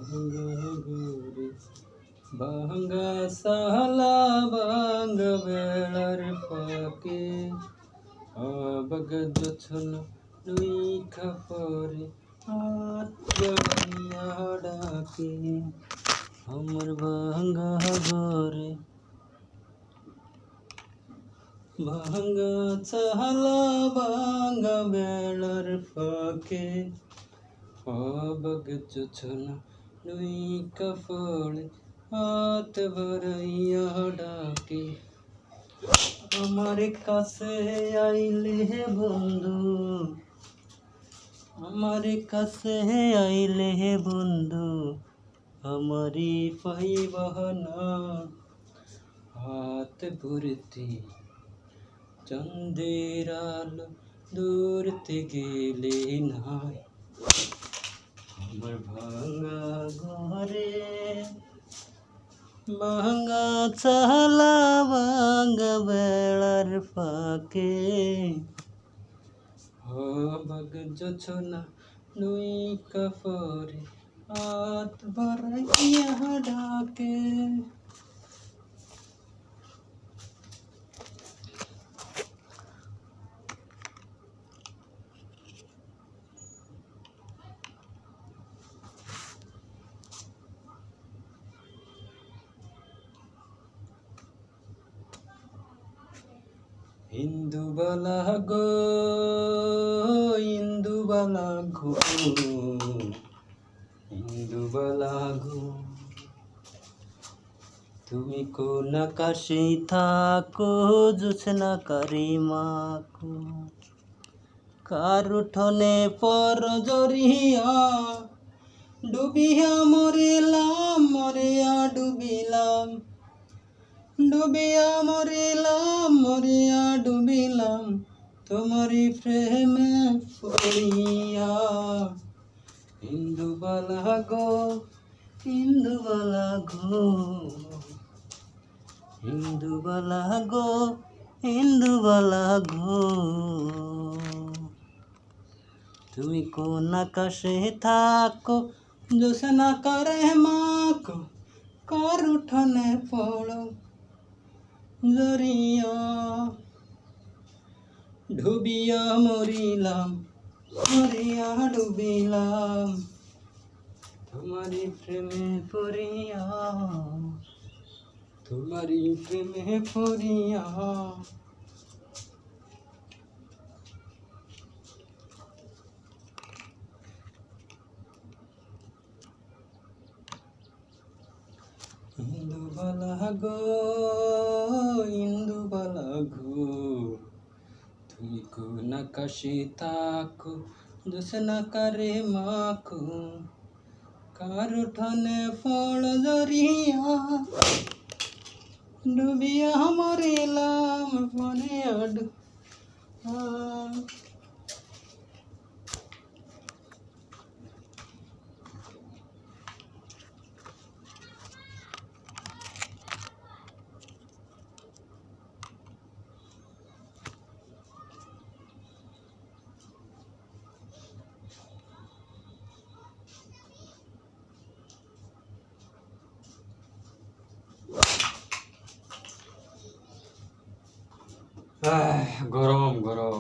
ঘুরে ভাঙ্গা সালা ভাঙ্গা বেড়ার ফাঁকে অবাক জোছনা নুই খাপরে আত্মনিয়া ডাকে আমার ভাঙ্গা ঘরে ভাঙ্গা চালা ভাঙ্গা বেড়ার ফাঁকে অবাক জোছনা নুই কাপড়ে হাত বাড়াইয়া ডাকে আমার কাছে আইলে হে বন্ধু, আমার কাছে আইলে হে বন্ধু, আমারি পাইবাহ না হাত ভরতে চন্দ্রের আলো দূরতে গেলে নাই আমার ভাঙা ঘরে ভাঙ্গা চালা ভাঙ্গা বেড়ার ফাঁকে অবাক জোছনা নুই কাপড়ে হাত বাড়াইয়া ডাকে ইন্দুবালা গো ইন্দুবালা গো ইন্দুবালা গো তুমি কোন আকাশে থাকো জোছনা কারিমাকো কার উঠোনে পর জরিয়া ডুবিয়া মরিলাম মরিয়া ডুবিলাম ডুবিয়া মরিলাম মরিয়া ডুবিলাম তোমারি প্রেমে পড়িয়া ইন্দুবালা গো ইন্দুবালা গো ইন্দুবালা গো ইন্দুবালা গো তুমি কোন আকাশে থাকো জোছনা করে মাকো কার উঠোনে পড়ো জরিয়া ডুবিয়া মরিলাম মরিয়া ডুবিলাম তোমারি প্রেমে পড়িয়া তোমারি প্রেমে পড়িয়া ইন্দুবালা গো ইন্দুবালা গো তুমি কোন আকাশে থাকো জোছনা কারে মাখো কার উঠোনে ফল জরিয়া ডুবিয়া মরিলাম মরিয়া গরম গরম